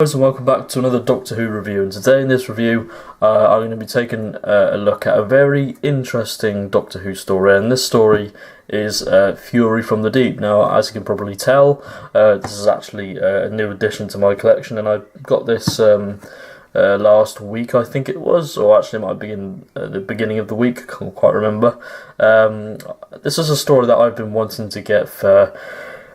Guys, and welcome back to another Doctor Who review, and today in this review I'm going to be taking a look at a very interesting Doctor Who story, and this story is Fury from the Deep. Now, as you can probably tell, this is actually a new addition to my collection, and I got this last week, I think it was, or actually it might be in the beginning of the week, I can't quite remember. This is a story that I've been wanting to get for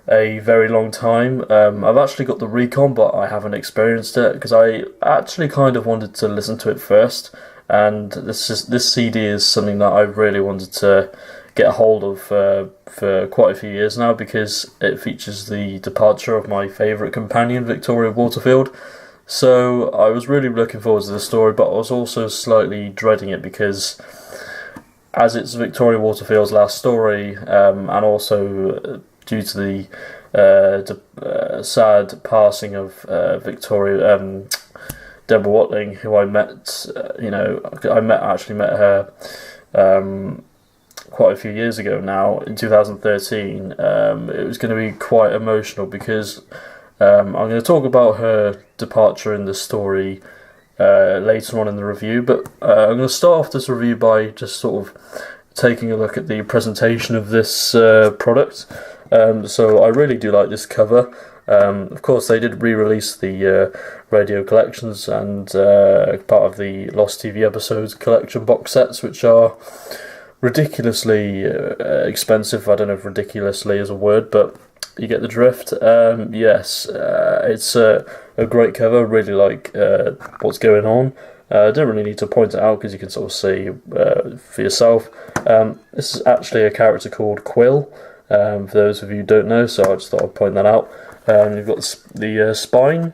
a very long time. I've actually got the recon, but I haven't experienced it because I actually kind of wanted to listen to it first, and this CD is something that I've really wanted to get a hold of for quite a few years now, because it features the departure of my favourite companion, Victoria Waterfield. So I was really looking forward to the story, but I was also slightly dreading it because as it's Victoria Waterfield's last story, and also due to the sad passing of Victoria, Deborah Watling, who I met, I met her quite a few years ago now, in 2013. It was going to be quite emotional because I'm going to talk about her departure in the story later on in the review, but I'm going to start off this review by just sort of taking a look at the presentation of this product. So I really do like this cover. Of course, they did re-release the radio collections and part of the Lost TV episodes collection box sets, which are ridiculously expensive. I don't know if ridiculously is a word, but you get the drift. Yes, it's a great cover. Really like what's going on. I don't really need to point it out because you can sort of see for yourself. This is actually a character called Quill, for those of you who don't know, so I just thought I'd point that out. You've got the spine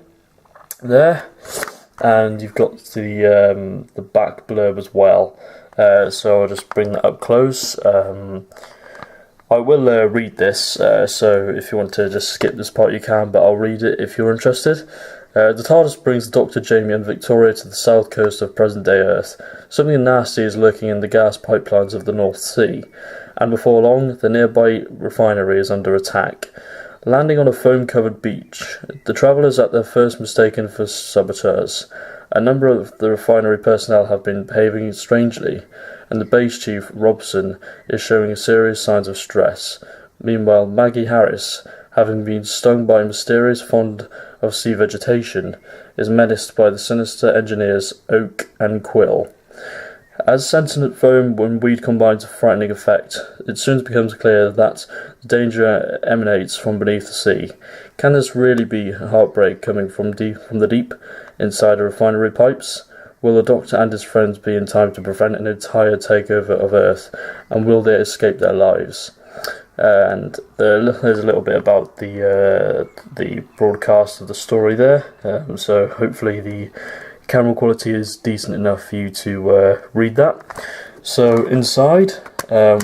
there, and you've got the back blurb as well. So I'll just bring that up close. I will read this, so if you want to just skip this part you can, but I'll read it if you're interested. The TARDIS brings Dr. Jamie and Victoria to the south coast of present-day Earth. Something nasty is lurking in the gas pipelines of the North Sea, and before long, the nearby refinery is under attack. Landing on a foam-covered beach, the travellers at their first mistaken for saboteurs. A number of the refinery personnel have been behaving strangely, and the base chief, Robson, is showing serious signs of stress. Meanwhile, Maggie Harris, having been stung by a mysterious fond of sea vegetation, is menaced by the sinister engineers Oak and Quill. As sentient foam and weed combine to frightening effect, it soon becomes clear that the danger emanates from beneath the sea. Can this really be heartbreak coming from the deep inside the refinery pipes? Will the Doctor and his friends be in time to prevent an entire takeover of Earth, and will they escape their lives? And there's a little bit about the broadcast of the story there, so hopefully the camera quality is decent enough for you to read that. So inside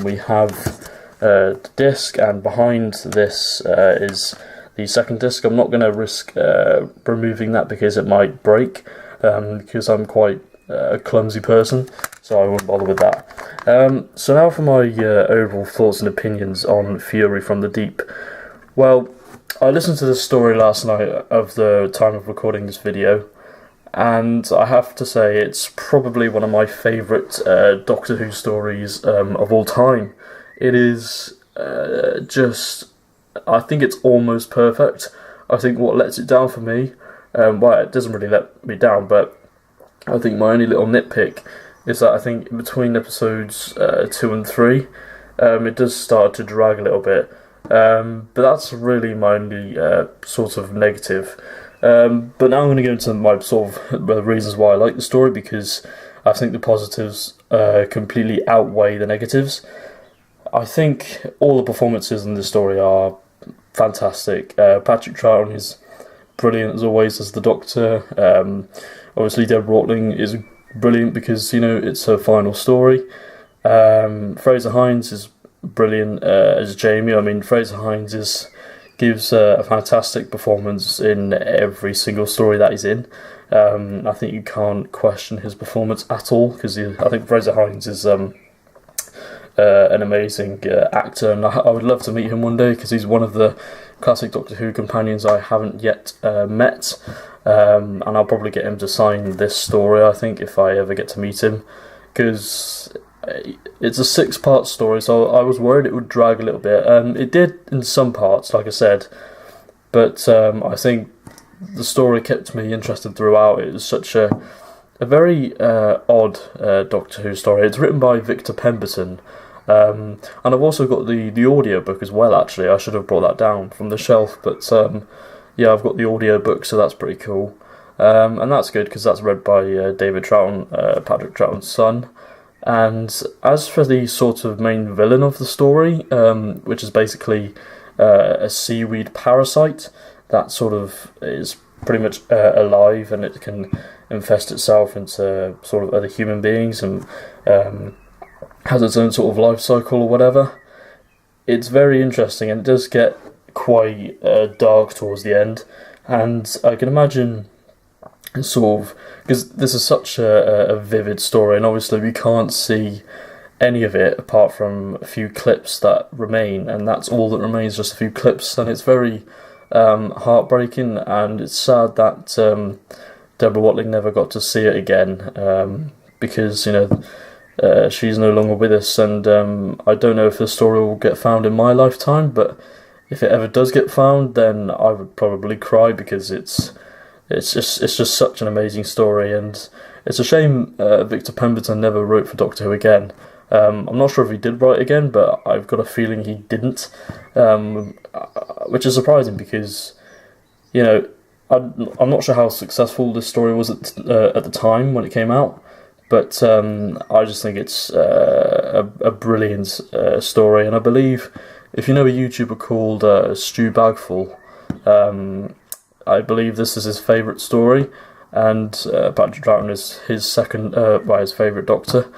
we have the disc, and behind this is the second disc. I'm not going to risk removing that because it might break, because I'm quite a clumsy person, so I won't bother with that. So now for my overall thoughts and opinions on Fury from the Deep. Well, I listened to the story last night of the time of recording this video, and I have to say it's probably one of my favourite Doctor Who stories of all time. It is I think it's almost perfect. I think what lets it down for me, well, it doesn't really let me down, but I think my only little nitpick is that I think between episodes 2 and 3, it does start to drag a little bit. But that's really my only sort of negative. But now I'm going to go into my sort of reasons why I like the story, because I think the positives completely outweigh the negatives. I think all the performances in this story are fantastic. Patrick Troughton is brilliant as always as the Doctor. Obviously Deborah Watling is brilliant because, it's her final story. Fraser Hines is brilliant as Jamie. I mean, Fraser Hines gives a fantastic performance in every single story that he's in. I think you can't question his performance at all, because I think Fraser Hines is an amazing actor, and I would love to meet him one day because he's one of the classic Doctor Who companions I haven't yet met. and I'll probably get him to sign this story, I think, if I ever get to meet him, because it's a 6-part story, so I was worried it would drag a little bit. It did in some parts, like I said, but I think the story kept me interested throughout. It was such a very odd Doctor Who story. It's written by Victor Pemberton, and I've also got the audiobook as well, actually. I should have brought that down from the shelf, but yeah, I've got the audiobook, so that's pretty cool. And that's good, because that's read by David Troughton, Patrick Troughton's son. And as for the sort of main villain of the story, which is basically a seaweed parasite that sort of is pretty much alive, and it can infest itself into sort of other human beings, and has its own sort of life cycle or whatever. It's very interesting, and it does get quite dark towards the end, and I can imagine sort of, because this is such a vivid story, and obviously we can't see any of it apart from a few clips that remain, and that's all that remains, just a few clips, and it's very heartbreaking, and it's sad that Deborah Watling never got to see it again, because, you know, she's no longer with us, and I don't know if the story will get found in my lifetime, but if it ever does get found, then I would probably cry, because it's just such an amazing story, and it's a shame Victor Pemberton never wrote for Doctor Who again. I'm not sure if he did write again, but I've got a feeling he didn't, which is surprising, because, you know, I'm not sure how successful this story was at the time when it came out, but I just think it's a brilliant story, and I believe, if you know a YouTuber called Stu Bagfull, I believe this is his favourite story, and Patrick Troughton is his second, his favourite Doctor,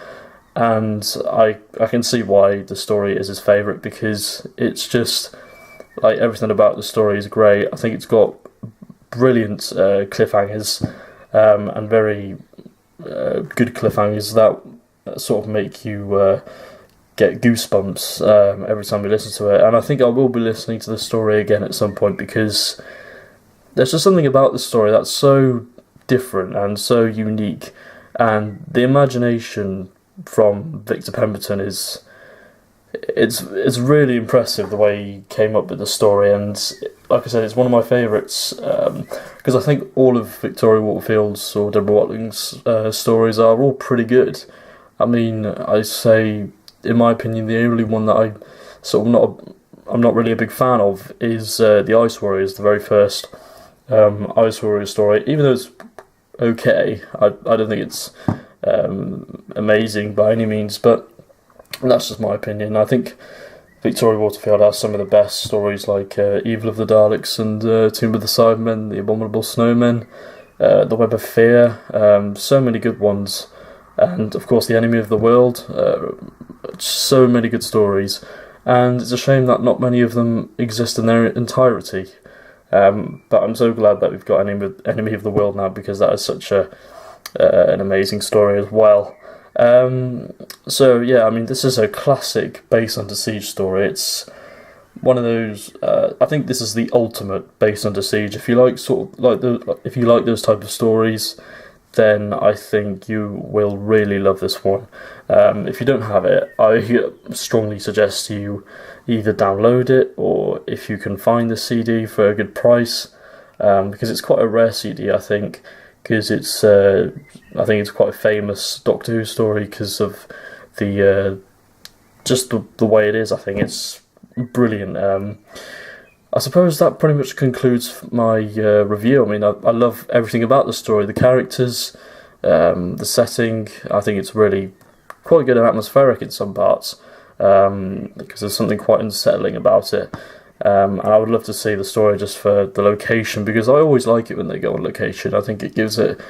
and I can see why the story is his favourite, because it's just, like, everything about the story is great. I think it's got brilliant cliffhangers, and very good cliffhangers that sort of make you get goosebumps every time you listen to it, and I think I will be listening to the story again at some point, because there's just something about the story that's so different and so unique, and the imagination from Victor Pemberton is it's really impressive, the way he came up with the story, and like I said, it's one of my favourites, because I think all of Victoria Waterfield's or Deborah Watling's stories are all pretty good. I mean, I say, in my opinion, the only one that I'm not really a big fan of is the Ice Warriors, the very first Ice Warriors story. Even though it's okay, I don't think it's amazing by any means, but that's just my opinion. I think Victoria Waterfield has some of the best stories, like Evil of the Daleks and Tomb of the Cybermen, The Abominable Snowmen, The Web of Fear, so many good ones, and of course The Enemy of the World, so many good stories, and it's a shame that not many of them exist in their entirety, but I'm so glad that we've got Enemy of the World now, because that is such an amazing story as well. So yeah, I mean, this is a classic Base Under Siege story. It's one of those. I think this is the ultimate Base Under Siege. If you like if you like those type of stories, then I think you will really love this one. If you don't have it, I strongly suggest you either download it, or if you can find the CD for a good price, because it's quite a rare CD, I think. Because it's, I think it's quite a famous Doctor Who story because of just the way it is. I think it's brilliant. I suppose that pretty much concludes my review. I mean, I love everything about the story, the characters, the setting. I think it's really quite good and atmospheric in some parts, because there's something quite unsettling about it. And I would love to see the story just for the location, because I always like it when they go on location. I think it gives it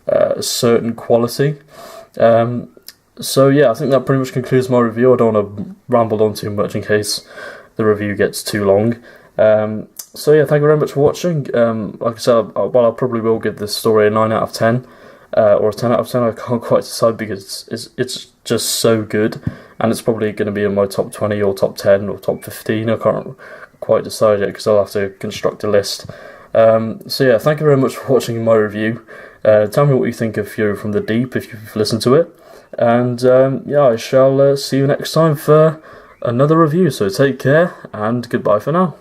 a certain quality. So yeah, I think that pretty much concludes my review. I don't want to ramble on too much in case the review gets too long. So yeah, thank you very much for watching. Like I said, I probably will give this story a 9 out of 10, or a 10 out of 10. I can't quite decide, because it's just so good, and it's probably going to be in my top 20 or top 10 or top 15. I can't quite decide yet, because I'll have to construct a list. So yeah, thank you very much for watching my review. Tell me what you think of Fury from the Deep if you've listened to it. And yeah, I shall see you next time for another review. So take care and goodbye for now.